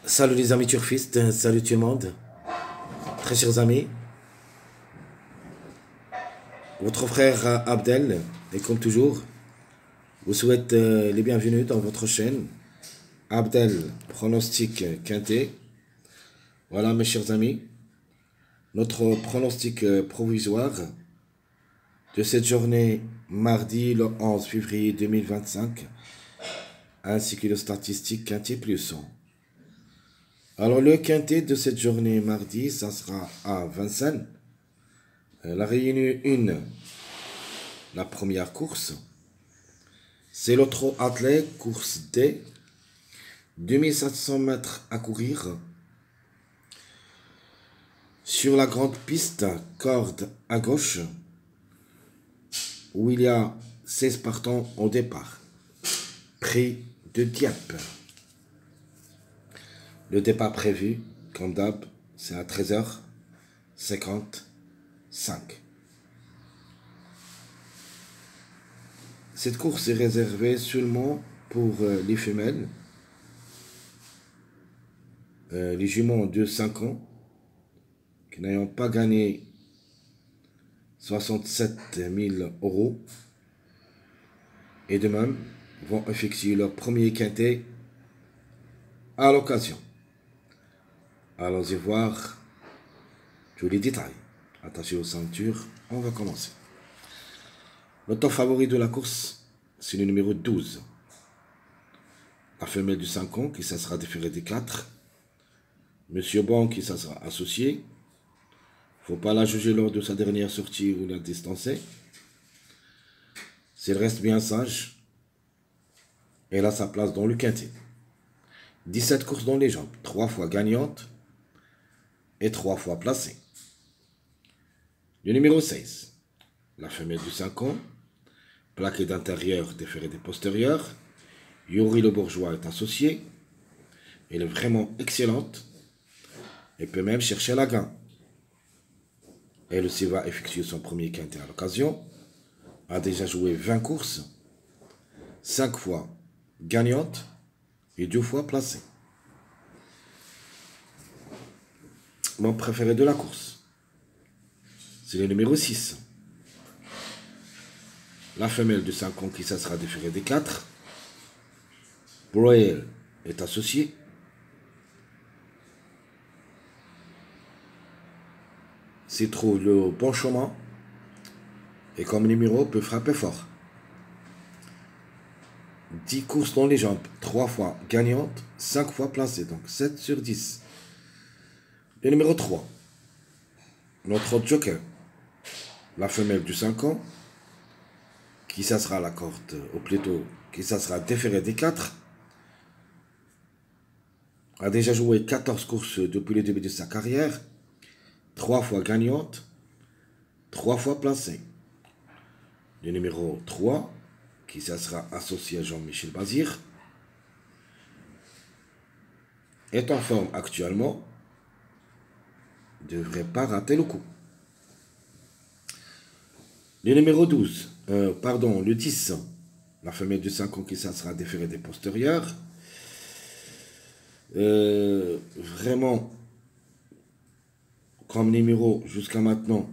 Salut les amis turfistes, salut tout le monde. Très chers amis, votre frère Abdel, et comme toujours, vous souhaite les bienvenus dans votre chaîne. Abdel, pronostic quintet. Voilà mes chers amis, notre pronostic provisoire de cette journée mardi le 11 février 2025, ainsi que le statistique quintet plus 100. Alors le quintet de cette journée mardi, ça sera à Vincennes. La réunion 1, la première course, c'est le trot attelé, course D, 2700 mètres à courir. Sur la grande piste, corde à gauche, où il y a 16 partants au départ. Prix de Dieppe. Le départ prévu, comme d'hab, c'est à 13h55. Cette course est réservée seulement pour les femelles, les juments de 5 ans, qui n'ayant pas gagné 67 000 euros, et de même vont effectuer leur premier quintet à l'occasion. Allons-y voir tous les détails. Attachez aux ceintures, on va commencer. Le temps favori de la course, c'est le numéro 12. La femelle du 5 ans, qui ça sera différé des 4. Monsieur Bon, qui ça sera associé. Faut pas la juger lors de sa dernière sortie où il a distancé. S'il reste bien sage, elle a sa place dans le quintet. 17 courses dans les jambes, 3 fois gagnante et 3 fois placée. Le numéro 16, la femelle du 5 ans, plaquée d'intérieur, déférée des postérieurs. Yuri le Bourgeois est associé. Elle est vraiment excellente. Elle peut même chercher la gain. Elle aussi va effectuer son premier quintet à l'occasion. A déjà joué 20 courses, 5 fois gagnante et 2 fois placée. Mon préféré de la course, c'est le numéro 6. La femelle de 5 ans qui ça sera différée des 4. Broyel est associé. S'il trouve le bon chemin et comme numéro peut frapper fort. 10 courses dans les jambes, 3 fois gagnante, 5 fois placée, donc 7 sur 10. Le numéro 3, notre joker, la femelle du 5 ans, qui ça sera la corde, ou plutôt, qui ça sera déférée des 4, a déjà joué 14 courses depuis le début de sa carrière, 3 fois gagnante, 3 fois placée. Le numéro 3, qui ça sera associé à Jean-Michel Bazir, est en forme actuellement, ne devrait pas rater le coup. Le numéro 12, le 10, la femelle de 5 ans qui ça sera déférée des postérieurs. Vraiment, comme numéro jusqu'à maintenant,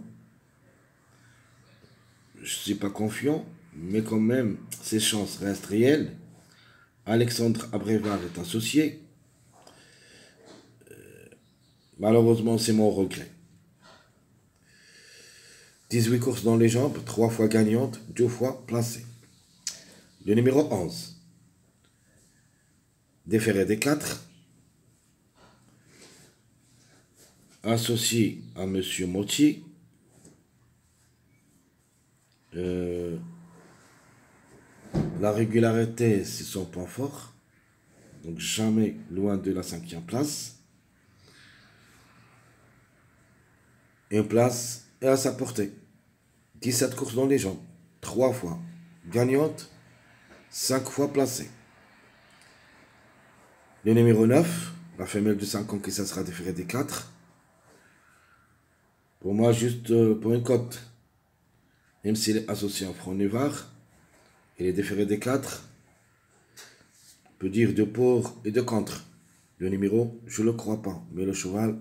je ne suis pas confiant, mais quand même, ses chances restent réelles. Alexandre Abrévard est associé. Malheureusement, c'est mon regret. 18 courses dans les jambes, 3 fois gagnante, 2 fois placée. Le numéro 11, déféré des 4, associé à Monsieur Motti. La régularité, c'est son point fort. Donc jamais loin de la 5e place. Une place est à sa portée. 17 courses dans les jambes, 3 fois gagnante, 5 fois placée. Le numéro 9, la femelle de 5 ans qui ça sera déférée des 4. Pour moi, juste pour une cote. Même s'il est associé en front Nevar, il est déféré des 4. On peut dire de pour et de contre. Le numéro, je ne le crois pas, mais le cheval,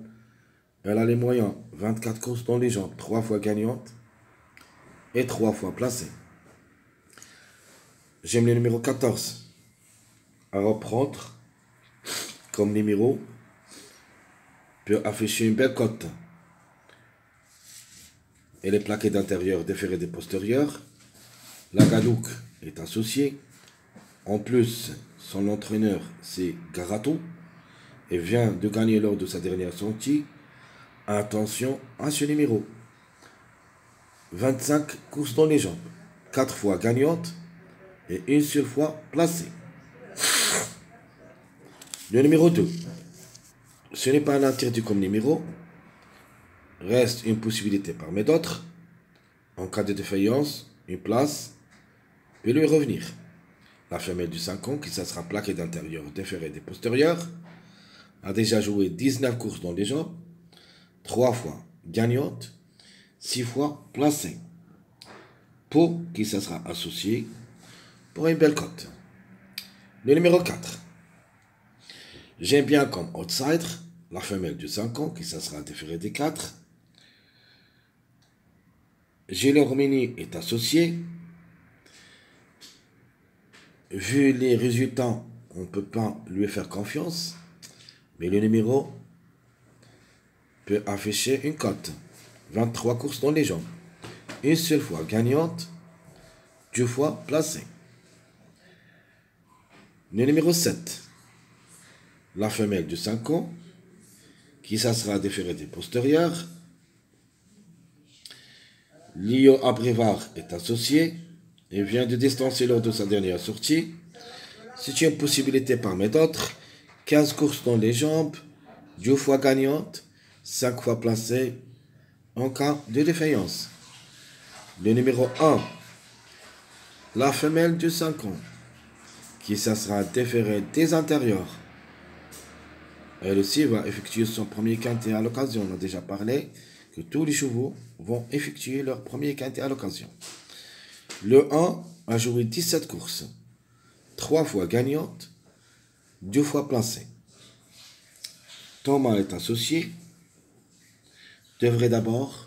elle a les moyens. 24 courses dans les jambes, 3 fois gagnante et 3 fois placée. J'aime le numéro 14. À reprendre comme numéro, peut afficher une belle cote. Elle est plaquée d'intérieur, déférée des postérieurs. La Gadouk est associée. En plus, son entraîneur, c'est Garato, et vient de gagner lors de sa dernière sortie. Attention à ce numéro. 25 courses dans les jambes, 4 fois gagnante et une seule fois placée. Le numéro 2. Ce n'est pas un interdit comme numéro. Reste une possibilité parmi d'autres. En cas de défaillance, une place peut lui revenir. La femelle du 5 ans, qui ça sera plaquée d'intérieur, déférée des postérieurs, a déjà joué 19 courses dans les jambes, 3 fois gagnante, 6 fois placée. Pour qui ça sera associé pour une belle cote. Le numéro 4. J'aime bien comme outsider la femelle du 5 ans, qui ça sera déférée des 4. Gilles Romini est associé. Vu les résultats, on ne peut pas lui faire confiance, mais le numéro peut afficher une cote. 23 courses dans les jambes. Une seule fois gagnante, 2 fois placée. Le numéro 7. La femelle du 5 ans, qui ça sera déférée des postérieurs. Lio Abrivard est associé et vient de distancer lors de sa dernière sortie. C'est une possibilité parmi d'autres. 15 courses dans les jambes, 2 fois gagnante, 5 fois placée en cas de défaillance. Le numéro 1, la femelle du 5 ans, qui ça sera déférée des intérieurs. Elle aussi va effectuer son premier quintet à l'occasion. On a déjà parlé que tous les chevaux vont effectuer leur premier quintet à l'occasion. Le 1 a joué 17 courses, 3 fois gagnante, 2 fois placée. Thomas est associé, devrait d'abord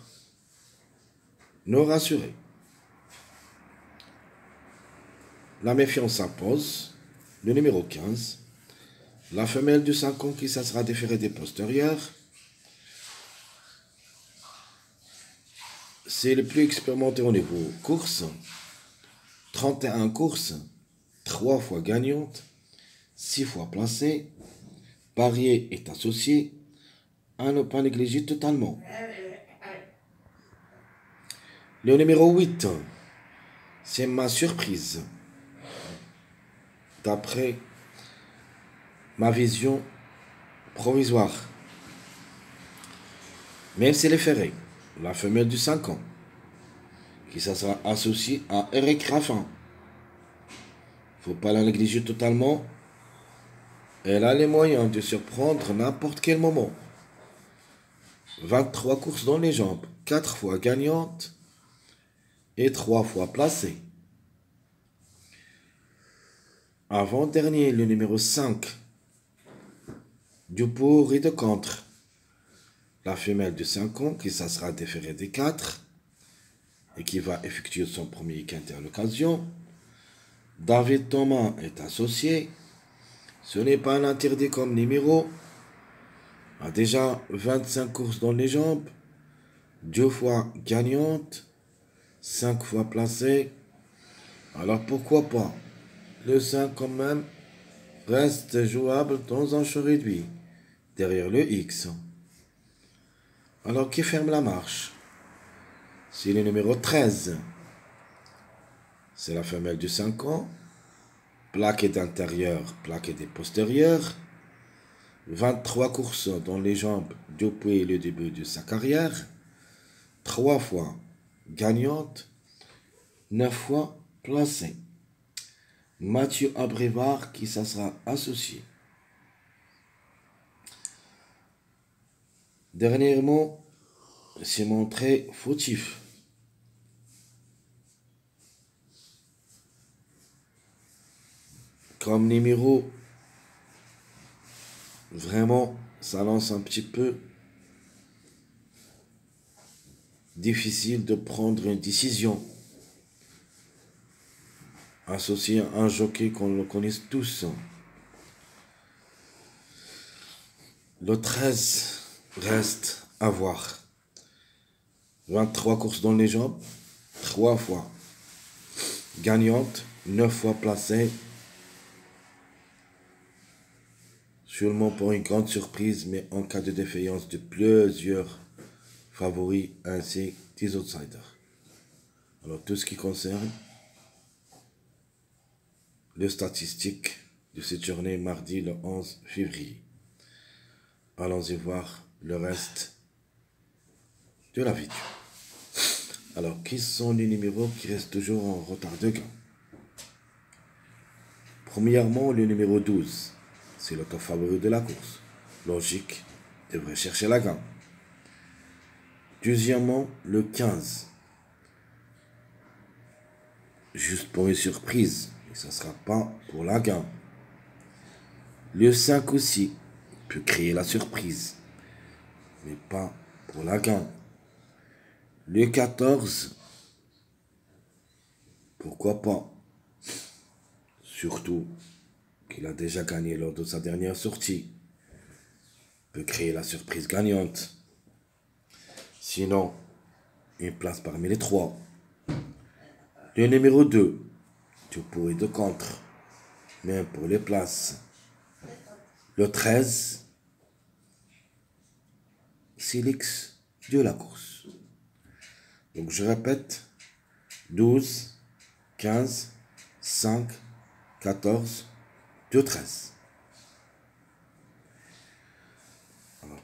nous rassurer. La méfiance s'impose. Le numéro 15, la femelle du 5 ans, qui ça sera déférée des postérieurs. C'est le plus expérimenté au niveau course. 31 courses, 3 fois gagnante, 6 fois placée. Parier est associé, à ne pas négliger totalement. Le numéro 8, c'est ma surprise. D'après ma vision provisoire. Même s'il est ferré, la femelle du 5 ans, qui ça sera associée à Eric Raffin. Faut pas la négliger totalement. Elle a les moyens de surprendre n'importe quel moment. 23 courses dans les jambes, 4 fois gagnante et 3 fois placée. Avant-dernier, le numéro 5, du pour et de contre. La femelle de 5 ans, qui ça sera déférée des 4 et qui va effectuer son premier quintet à l'occasion. David Thomas est associé. Ce n'est pas un interdit comme numéro. A déjà 25 courses dans les jambes, 2 fois gagnante, 5 fois placée. Alors pourquoi pas? Le 5 quand même reste jouable dans un champ réduit, derrière le X. Alors qui ferme la marche? C'est le numéro 13. C'est la femelle du 5 ans. Plaquée d'intérieur, plaquée des postérieurs. 23 courses dans les jambes depuis le début de sa carrière. 3 fois gagnante. 9 fois placée. Mathieu Abrivard, qui ça sera associé. Dernièrement, s'est montré fautif. Comme numéro, vraiment, ça lance un petit peu difficile de prendre une décision. Associé à un jockey qu'on le connaisse tous. Le 13 reste à voir. 23 courses dans les jambes, 3 fois gagnante, 9 fois placée. Sûrement pour une grande surprise, mais en cas de défaillance de plusieurs favoris ainsi des outsiders. Alors tout ce qui concerne les statistiques de cette journée mardi le 11 février. Allons-y voir le reste de la vidéo. Alors, qui sont les numéros qui restent toujours en retard de gain? Premièrement, le numéro 12. C'est le top favori de la course. Logique, devrait chercher la gain. Deuxièmement, le 15. Juste pour une surprise, et ça ne sera pas pour la gain. Le 5 aussi peut créer la surprise, mais pas pour la gain. Le 14, pourquoi pas? Surtout qu'il a déjà gagné lors de sa dernière sortie. Peut créer la surprise gagnante. Sinon, une place parmi les 3. Le numéro 2, du pour et de contre, même pour les places. Le 13, c'est l'ex de la course. Donc je répète, 12, 15, 5, 14, 2, 13. Alors,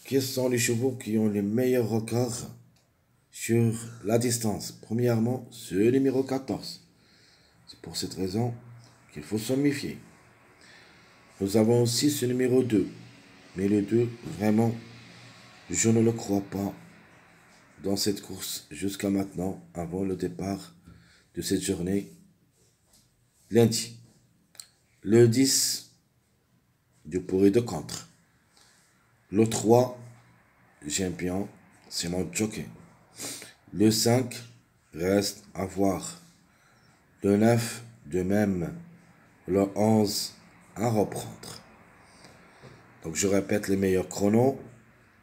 quels sont les chevaux qui ont les meilleurs records sur la distance? Premièrement, ce numéro 14. C'est pour cette raison qu'il faut s'en méfier. Nous avons aussi ce numéro 2. Mais le 2, vraiment, je ne le crois pas dans cette course jusqu'à maintenant, avant le départ de cette journée lundi. Le 10, du pour et de contre. Le 3, j'aime bien, c'est mon jockey. Le 5, reste à voir. Le 9, de même. Le 11, à reprendre. Donc je répète les meilleurs chronos.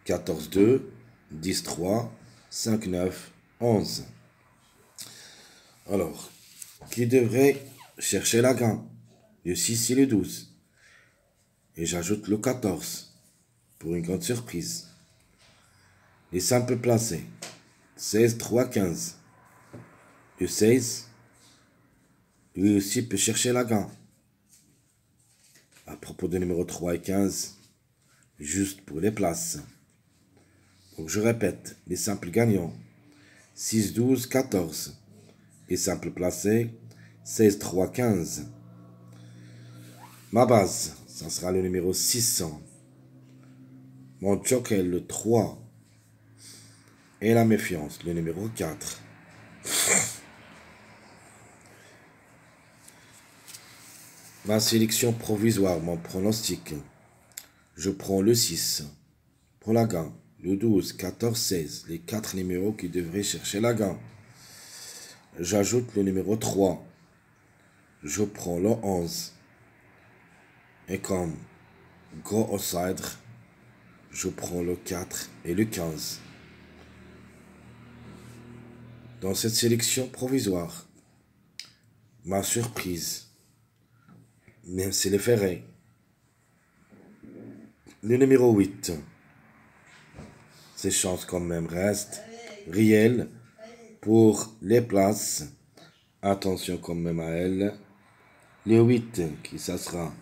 14-2, 10-3, 5-9, 11. Alors, qui devrait chercher la gain? Le 6 et le 12. Et j'ajoute le 14 pour une grande surprise. Les simples placés. 16, 3, 15. Le 16, lui aussi peut chercher la gain. À propos de numéro 3 et 15, juste pour les places. Donc je répète, les simples gagnants. 6, 12, 14. Les simples placés. 16, 3, 15. Ma base, ça sera le numéro 600. Mon joker, le 3. Et la méfiance, le numéro 4. Ma sélection provisoire, mon pronostic. Je prends le 6 pour la gain. Le 12, 14, 16. Les 4 numéros qui devraient chercher la gain. J'ajoute le numéro 3. Je prends le 11. Et comme gros outsider, je prends le 4 et le 15. Dans cette sélection provisoire, ma surprise, même s'il est ferré, le numéro 8, ses chances quand même restent réelles pour les places. Attention quand même à elle. Le 8 qui ça sera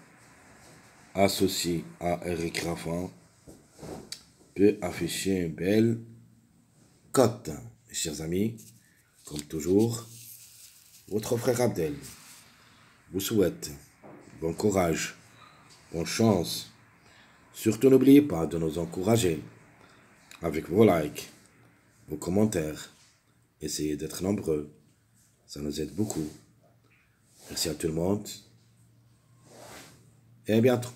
associé à Eric Raffin peut afficher une belle cote. Mes chers amis, comme toujours, votre frère Abdel vous souhaite bon courage, bonne chance. Surtout n'oubliez pas de nous encourager avec vos likes, vos commentaires. Essayez d'être nombreux, ça nous aide beaucoup. Merci à tout le monde et à bientôt.